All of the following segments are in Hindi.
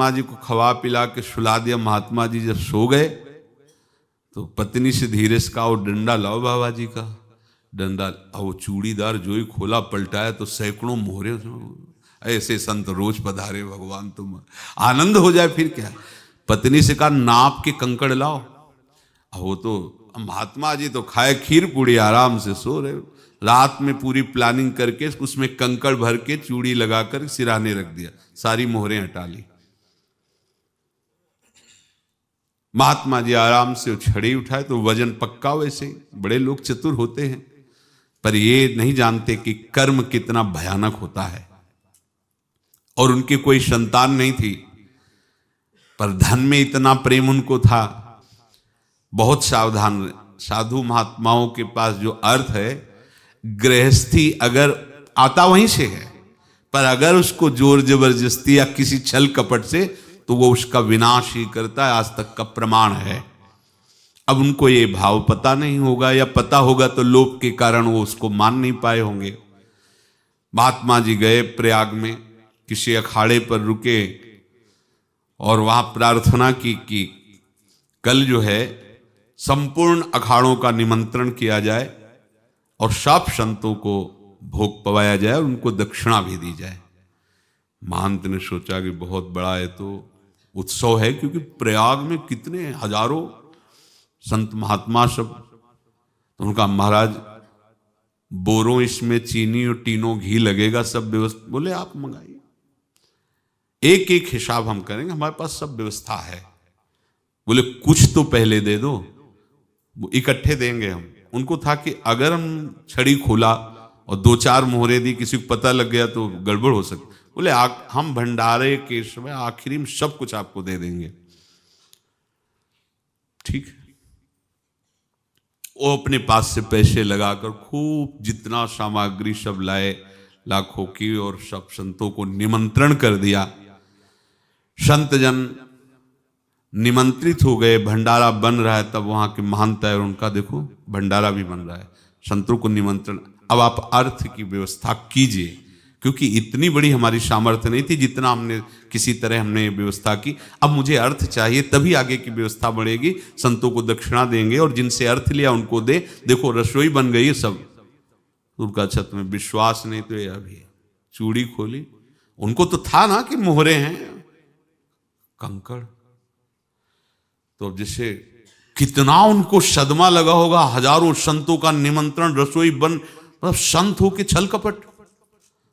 महात्मा जी को खवा पिला के सुला दिया। महात्मा जी जब सो गए तो पत्नी से धीरे से कहा, वो डंडा लाओ बाबा जी का डंडा। वो चूड़ीदार जो ही खोला पलटाया तो सैकड़ों मोहरे। ऐसे संत रोज पधारे भगवान, तुम आनंद हो जाए फिर क्या। पत्नी से कहा, नाप के कंकड़ लाओ। वो तो महात्मा जी तो खाए खीर पूड़ी, आराम से सो रहे। रात में पूरी प्लानिंग करके उसमें कंकड़ भर के चूड़ी लगाकर सिराने रख दिया, सारी मोहरें हटा ली। महात्मा जी आराम से छड़ी उठाए तो वजन पक्का। वैसे बड़े लोग चतुर होते हैं, पर ये नहीं जानते कि कर्म कितना भयानक होता है। और उनकी कोई संतान नहीं थी, पर धन में इतना प्रेम उनको था। बहुत सावधान। साधु महात्माओं के पास जो अर्थ है, गृहस्थी अगर आता वहीं से है, पर अगर उसको जोर जबरदस्ती या किसी छल कपट से, तो वो उसका विनाश ही करता है। आज तक का प्रमाण है। अब उनको ये भाव पता नहीं होगा, या पता होगा तो लोभ के कारण वो उसको मान नहीं पाए होंगे। महात्मा जी गए प्रयाग में, किसी अखाड़े पर रुके और वहां प्रार्थना की कि कल जो है संपूर्ण अखाड़ों का निमंत्रण किया जाए और सब संतों को भोग पवाया जाए और उनको दक्षिणा भी दी जाए। महंत ने सोचा कि बहुत बड़ा है तो उत्सव है, क्योंकि प्रयाग में कितने हजारों संत महात्मा सब। तो उनका महाराज बोरों इसमें चीनी और टीनों घी लगेगा, सब व्यवस्था। बोले आप मंगाइए, एक एक हिसाब हम करेंगे, हमारे पास सब व्यवस्था है। बोले कुछ तो पहले दे दो, वो इकट्ठे देंगे हम। उनको था कि अगर हम छड़ी खोला और दो चार मोहरे दी, किसी को पता लग गया तो गड़बड़ हो सकती। बोले हम भंडारे के समय आखिरी में सब कुछ आपको दे देंगे। ठीक है। वो अपने पास से पैसे लगाकर खूब जितना सामग्री सब लाए, लाखों की, और सब संतों को निमंत्रण कर दिया। संत जन निमंत्रित हो गए, भंडारा बन रहा है। तब वहां के महंत है और उनका देखो भंडारा भी बन रहा है, संतों को निमंत्रण। अब आप अर्थ की व्यवस्था कीजिए, क्योंकि इतनी बड़ी हमारी सामर्थ्य नहीं थी जितना हमने किसी तरह हमने व्यवस्था की। अब मुझे अर्थ चाहिए, तभी आगे की व्यवस्था बढ़ेगी। संतों को दक्षिणा देंगे और जिनसे अर्थ लिया उनको दे। देखो रसोई बन गई सब। उनका छत में विश्वास नहीं तो ये अभी चूड़ी खोली। उनको तो था ना कि मोहरे हैं कंकड़। तो जैसे कितना उनको सदमा लगा होगा। हजारों संतों का निमंत्रण, रसोई बन, मतलब संत हो के छल कपट।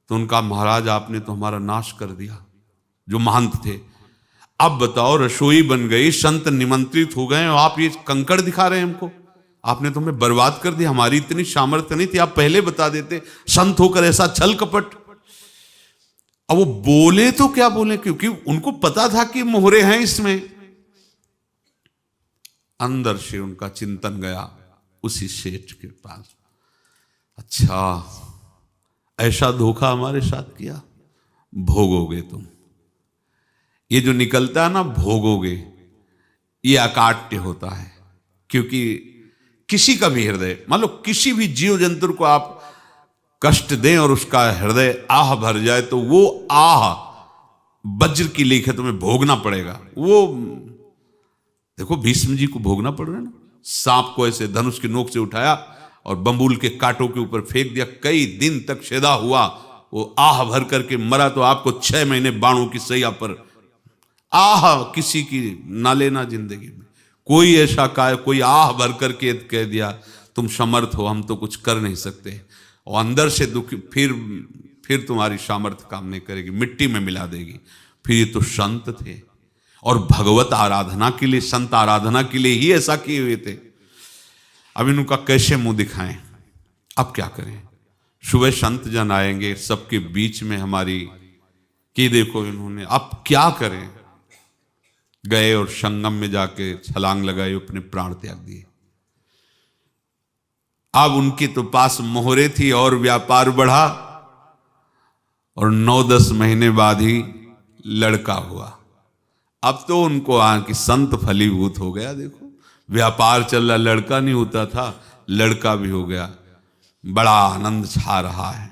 तो उनका महाराज आपने तो हमारा नाश कर दिया, जो महंत थे। अब बताओ रसोई बन गई, संत निमंत्रित हो गए और आप ये कंकड़ दिखा रहे हैं हमको। आपने तो हमें बर्बाद कर दिया। हमारी इतनी सामर्थ्य नहीं थी, आप पहले बता देते। संत होकर ऐसा छल कपट। अब वो बोले तो क्या बोले, क्योंकि उनको पता था कि मोहरे हैं इसमें। अंदर से उनका चिंतन गया उसी सेठ के पास, अच्छा ऐसा धोखा हमारे साथ किया, भोगोगे तुम। ये जो निकलता है ना भोगोगे, ये अकाट्य होता है। क्योंकि किसी का भी हृदय, मान लो किसी भी जीव जंतु को आप कष्ट दें और उसका हृदय आह भर जाए, तो वो आह वज्र की लेख है, तुम्हें भोगना पड़ेगा। वो देखो भीष्म जी को भोगना पड़ रहा है ना। सांप को ऐसे धनुष की नोक से उठाया और बंबूल के कांटों के ऊपर फेंक दिया, कई दिन तक सेदा हुआ, वो आह भर करके मरा। तो आपको 6 महीने बाणों की सैया पर आह किसी की ना लेना जिंदगी में। कोई ऐसा कोई आह भर करके कह दिया तुम समर्थ हो, हम तो कुछ कर नहीं सकते, और अंदर से दुख, फिर तुम्हारी सामर्थ्य काम नहीं करेगी, मिट्टी में मिला देगी। फिर ये तो संत थे और भगवत आराधना के लिए, संत आराधना के लिए ही ऐसा किए हुए थे। अब इनका कैसे मुंह दिखाएं, अब क्या करें। सुबह संत जन आएंगे, सबके बीच में हमारी कि देखो इन्होंने, अब क्या करें। गए और संगम में जाके छलांग लगाई, अपने प्राण त्याग दिए। अब उनके तो पास मोहरे थी और व्यापार बढ़ा, और 9-10 महीने बाद ही लड़का हुआ। अब तो उनको कि संत फलीभूत हो गया। देखो व्यापार चल रहा, लड़का नहीं होता था, लड़का भी हो गया। बड़ा आनंद छा रहा है।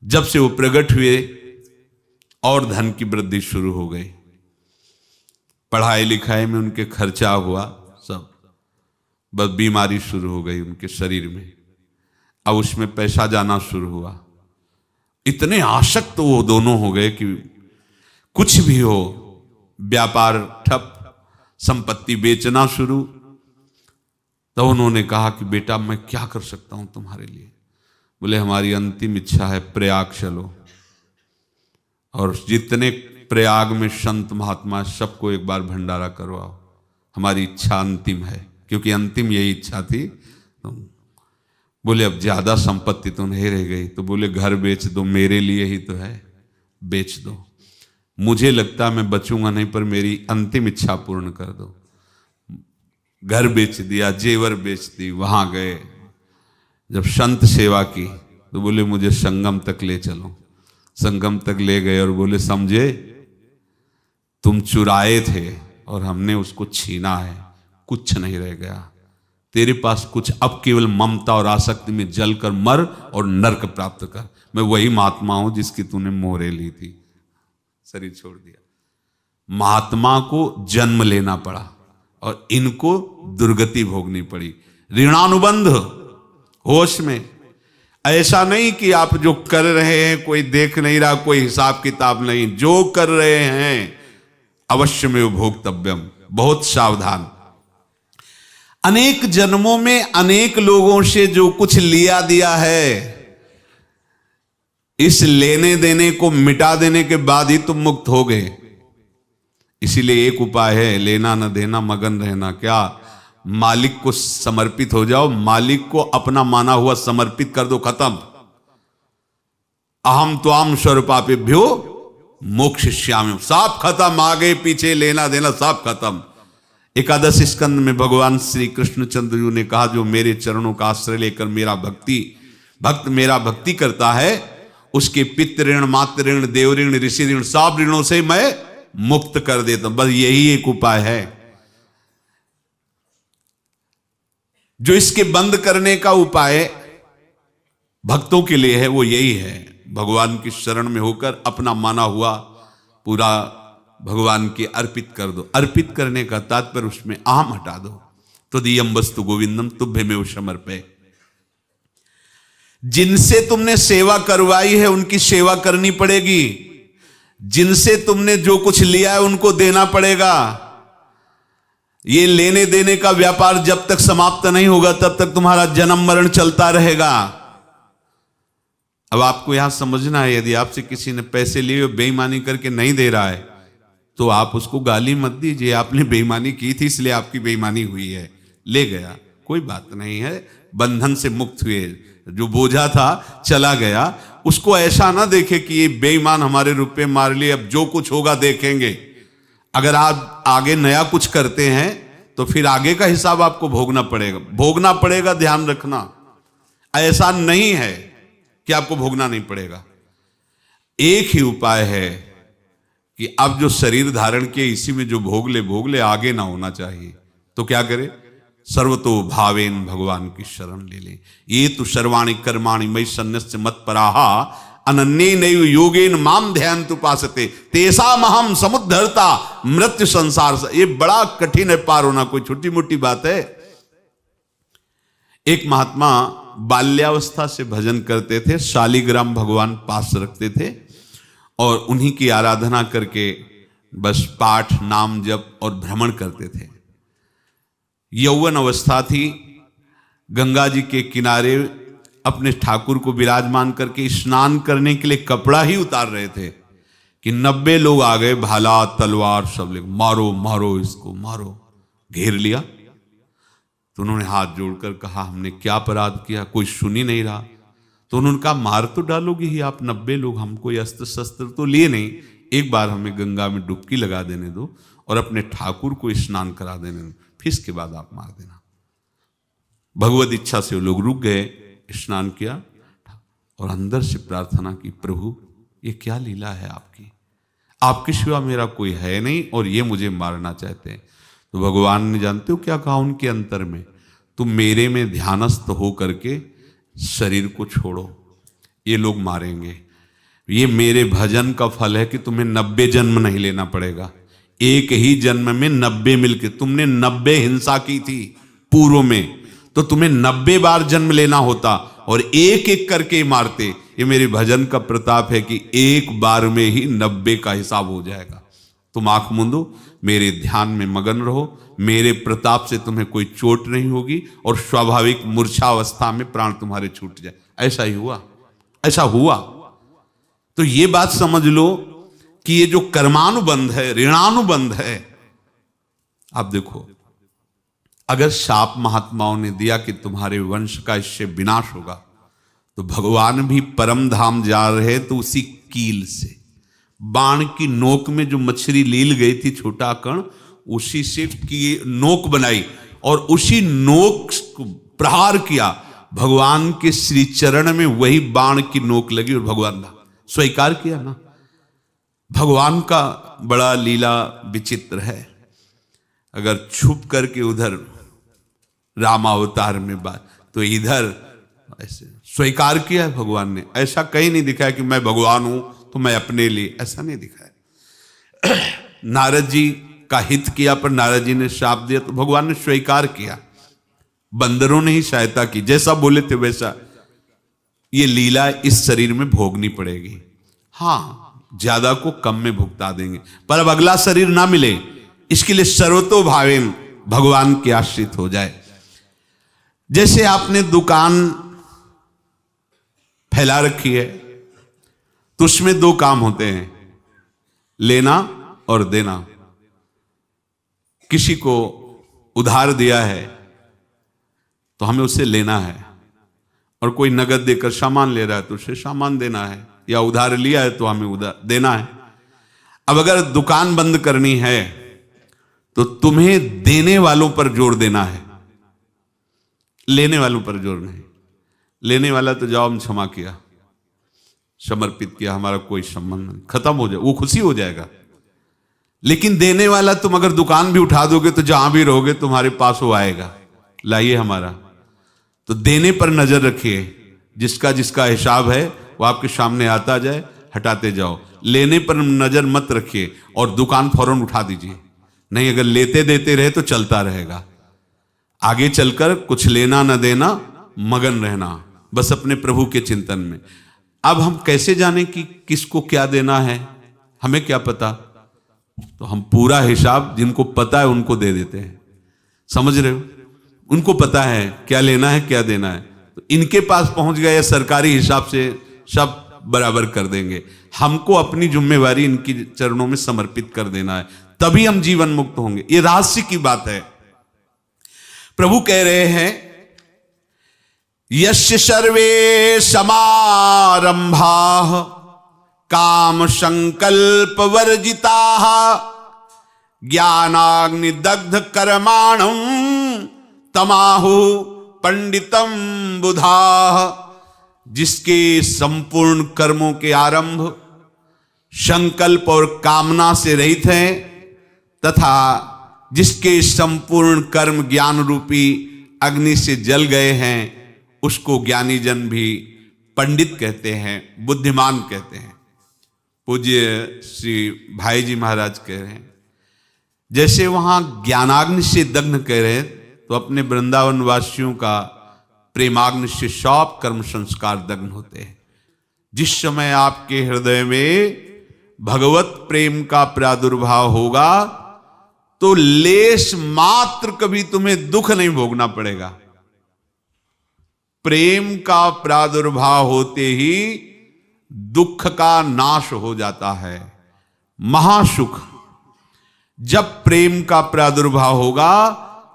जब से वो प्रकट हुए और धन की वृद्धि शुरू हो गई। पढ़ाई लिखाई में उनके खर्चा हुआ सब, बस बीमारी शुरू हो गई उनके शरीर में। अब उसमें पैसा जाना शुरू हुआ। इतने आसक्त वो दोनों हो गए कि कुछ भी हो, व्यापार ठप, संपत्ति बेचना शुरू। तो उन्होंने कहा कि बेटा मैं क्या कर सकता हूं तुम्हारे लिए। बोले हमारी अंतिम इच्छा है प्रयाग चलो, और जितने प्रयाग में संत महात्मा सबको एक बार भंडारा करवाओ, हमारी इच्छा अंतिम है। क्योंकि अंतिम यही इच्छा थी। तो बोले अब ज्यादा संपत्ति तो नहीं रह गई। तो बोले घर बेच दो, मेरे लिए ही तो है, बेच दो। मुझे लगता मैं बचूंगा नहीं, पर मेरी अंतिम इच्छा पूर्ण कर दो। घर बेच दिया, जेवर बेच दी। वहां गए, जब संत सेवा की तो बोले मुझे संगम तक ले चलो। संगम तक ले गए और बोले समझे तुम चुराए थे और हमने उसको छीना है, कुछ नहीं रह गया तेरे पास कुछ, अब केवल ममता और आसक्ति में जलकर मर और नरक प्राप्त कर। मैं वही महात्मा हूं जिसकी तूने मोहरे ली थी, शरीर छोड़ दिया। महात्मा को जन्म लेना पड़ा और इनको दुर्गति भोगनी पड़ी। ऋणानुबंध होश में, ऐसा नहीं कि आप जो कर रहे हैं कोई देख नहीं रहा, कोई हिसाब किताब नहीं, जो कर रहे हैं अवश्य में भोक्तव्यम। बहुत सावधान। अनेक जन्मों में अनेक लोगों से जो कुछ लिया दिया है, इस लेने देने को मिटा देने के बाद ही तुम मुक्त हो गए। इसीलिए एक उपाय है, लेना न देना मगन रहना। क्या? मालिक को समर्पित हो जाओ, मालिक को अपना माना हुआ समर्पित कर दो, खत्म। अहम त्वाम स्वरूपापेभ्यो मोक्षयिष्यामि, सब खत्म। आगे पीछे लेना देना सब खत्म। एकादश स्कंद में भगवान श्री कृष्णचंद्र जी ने कहा जो मेरे चरणों का आश्रय लेकर भक्त मेरा भक्ति करता है, उसके पितृ ऋण, मातृ ऋण, देव ऋण, ऋषि ऋण, सब ऋणों से मैं मुक्त कर देता हूं। बस यही एक उपाय है जो इसके बंद करने का उपाय भक्तों के लिए है, वो यही है, भगवान की शरण में होकर अपना माना हुआ पूरा भगवान के अर्पित कर दो। अर्पित करने का तात्पर्य उसमें अहम हटा दो। तो दियम वस्तु गोविंदम तुभ्यमेव समर्पय। जिनसे तुमने सेवा करवाई है उनकी सेवा करनी पड़ेगी, जिनसे तुमने जो कुछ लिया है उनको देना पड़ेगा। ये लेने देने का व्यापार जब तक समाप्त नहीं होगा तब तक तुम्हारा जन्म मरण चलता रहेगा। अब आपको यहां समझना है, यदि आपसे किसी ने पैसे लिए बेईमानी करके नहीं दे रहा है तो आप उसको गाली मत दीजिए, आपने बेईमानी की थी इसलिए आपकी बेईमानी हुई है, ले गया, कोई बात नहीं है, बंधन से मुक्त हुए, जो बोझा था चला गया। उसको ऐसा ना देखे कि ये बेईमान हमारे रुपए मार लिए, अब जो कुछ होगा देखेंगे। अगर आप आगे नया कुछ करते हैं तो फिर आगे का हिसाब आपको भोगना पड़ेगा, ध्यान रखना। ऐसा नहीं है कि आपको भोगना नहीं पड़ेगा। एक ही उपाय है कि अब जो शरीर धारण किए इसी में जो भोग ले, आगे ना होना चाहिए। तो क्या करे? सर्वतो भावेन भगवान की शरण ले ले। ये तो सर्वाणि कर्माणि मयि सन्न्यस्य मत्पराहा अनन्ये नैव योगेन माम ध्यायन्तु उपासते तेषामहं समुद्धर्ता मृत्यु संसार से। ये बड़ा कठिन है पार होना, कोई छोटी मोटी बात है। एक महात्मा बाल्यावस्था से भजन करते थे, शालिग्राम भगवान पास रखते थे और उन्हीं की आराधना करके बस पाठ, नाम, जप और भ्रमण करते थे। यौवन अवस्था थी, गंगा जी के किनारे अपने ठाकुर को विराजमान करके स्नान करने के लिए कपड़ा ही उतार रहे थे कि 90 लोग आ गए, भाला तलवार सब ले, मारो मारो इसको मारो, घेर लिया। तो उन्होंने हाथ जोड़कर कहा हमने क्या अपराध किया, कोई सुन ही नहीं रहा। तो उन्होंने कहा मार तो डालोगे ही आप 90 लोग, हम कोई अस्त्र शस्त्र तो लिए नहीं, एक बार हमें गंगा में डुबकी लगा देने दो और अपने ठाकुर को स्नान करा देने दो, फिर इसके बाद आप मार देना। भगवत इच्छा से वो लोग रुक गए, स्नान किया और अंदर से प्रार्थना की, प्रभु ये क्या लीला है आपकी, आपके सिवा मेरा कोई है नहीं और ये मुझे मारना चाहते हैं। तो भगवान ने जानते हो क्या कहा उनके अंतर में, तुम मेरे में ध्यानस्थ हो करके शरीर को छोड़ो, ये लोग मारेंगे। ये मेरे भजन का फल है कि तुम्हें 90 जन्म नहीं लेना पड़ेगा। एक ही जन्म में 90 मिलके, तुमने 90 हिंसा की थी पूर्व में, तो तुम्हें 90 बार जन्म लेना होता और एक एक करके मारते। ये मेरे भजन का प्रताप है कि एक बार में ही 90 का हिसाब हो जाएगा। तुम आंख मूंदो, मेरे ध्यान में मगन रहो, मेरे प्रताप से तुम्हें कोई चोट नहीं होगी और स्वाभाविक मूर्छावस्था में प्राण तुम्हारे छूट जाए। ऐसा ही हुआ, ऐसा हुआ। तो ये बात समझ लो कि ये जो कर्मानुबंध है, ऋणानुबंध है। आप देखो, अगर शाप महात्माओं ने दिया कि तुम्हारे वंश का इससे विनाश होगा, तो भगवान भी परम धाम जा रहे तो उसी कील से, बाण की नोक में जो मछली लील गई थी छोटा कण, उसी से की नोक बनाई और उसी नोक को प्रहार किया। भगवान के श्री चरण में वही बाण की नोक लगी और भगवान ने स्वीकार किया ना। भगवान का बड़ा लीला विचित्र है। अगर छुप करके उधर रामावतार में बात, तो इधर ऐसे स्वीकार किया है भगवान ने। ऐसा कहीं नहीं दिखाया कि मैं भगवान हूं तो मैं अपने लिए, ऐसा नहीं दिखाया। नारद जी का हित किया पर नारद जी ने शाप दिया तो भगवान ने स्वीकार किया। बंदरों ने ही सहायता की, जैसा बोले थे वैसा। ये लीला इस शरीर में भोगनी पड़ेगी। हाँ, ज्यादा को कम में भुगता देंगे, पर अब अगला शरीर ना मिले इसके लिए सर्वतो भावेन भगवान के आश्रित हो जाए। जैसे आपने दुकान फैला रखी है तो उसमें दो काम होते हैं, लेना और देना। किसी को उधार दिया है तो हमें उससे लेना है, और कोई नगद देकर सामान ले रहा है तो उसे सामान देना है, या उधार लिया है तो हमें उधार देना है। अब अगर दुकान बंद करनी है तो तुम्हें देने वालों पर जोर देना है, लेने वालों पर जोर नहीं। लेने वाला तो जाओ हम क्षमा किया, समर्पित किया, हमारा कोई संबंध नहीं, खत्म हो जाए, वो खुशी हो जाएगा। लेकिन देने वाला तुम अगर दुकान भी उठा दोगे तो जहां भी रहोगे तुम्हारे पास वो आएगा, लाइए हमारा। तो देने पर नजर रखिए, जिसका जिसका हिसाब है वो आपके सामने आता जाए, हटाते जाओ। लेने पर नजर मत रखिए और दुकान फौरन उठा दीजिए, नहीं अगर लेते देते रहे तो चलता रहेगा। आगे चलकर कुछ लेना न देना, मगन रहना बस अपने प्रभु के चिंतन में। अब हम कैसे जाने कि किसको क्या देना है, हमें क्या पता? तो हम पूरा हिसाब जिनको पता है उनको दे देते हैं, समझ रहे हो? उनको पता है क्या लेना है क्या देना है, तो इनके पास पहुंच गए, सरकारी हिसाब से सब बराबर कर देंगे। हमको अपनी जिम्मेवारी इनकी चरणों में समर्पित कर देना है, तभी हम जीवन मुक्त होंगे। ये रहस्य की बात है। प्रभु कह रहे हैं, यस्य सर्वे समारंभाः काम संकल्प वर्जिताः ज्ञानाग्नि दग्ध कर्माणं तमाहु पंडितम बुधाः। जिसके संपूर्ण कर्मों के आरंभ संकल्प और कामना से रहित हैं, तथा जिसके संपूर्ण कर्म ज्ञान रूपी अग्नि से जल गए हैं, उसको ज्ञानी जन भी पंडित कहते हैं, बुद्धिमान कहते हैं। पूज्य श्री भाई जी महाराज कह रहे हैं, जैसे वहां ज्ञानाग्नि से दग्न कह रहे हैं, तो अपने वृंदावन वासियों का प्रेमाग्नि से सब कर्म संस्कार दग्न होते हैं। जिस समय आपके हृदय में भगवत प्रेम का प्रादुर्भाव होगा तो लेश मात्र कभी तुम्हें दुख नहीं भोगना पड़ेगा। प्रेम का प्रादुर्भाव होते ही दुख का नाश हो जाता है, महासुख। जब प्रेम का प्रादुर्भाव होगा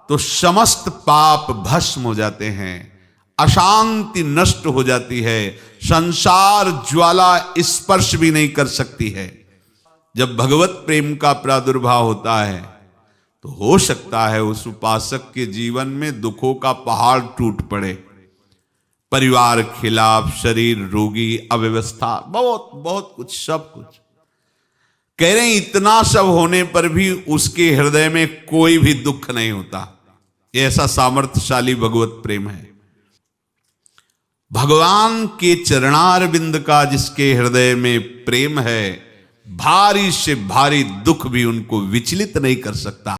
तो समस्त पाप भस्म हो जाते हैं, अशांति नष्ट हो जाती है, संसार ज्वाला स्पर्श भी नहीं कर सकती है। जब भगवत प्रेम का प्रादुर्भाव होता है तो हो सकता है उस उपासक के जीवन में दुखों का पहाड़ टूट पड़े, परिवार खिलाफ, शरीर रोगी, अव्यवस्था, बहुत बहुत कुछ, सब कुछ। कह रहे हैं इतना सब होने पर भी उसके हृदय में कोई भी दुख नहीं होता। ऐसा सामर्थ्यशाली भगवत प्रेम है। भगवान के चरणारविंद का जिसके हृदय में प्रेम है, भारी से भारी दुख भी उनको विचलित नहीं कर सकता।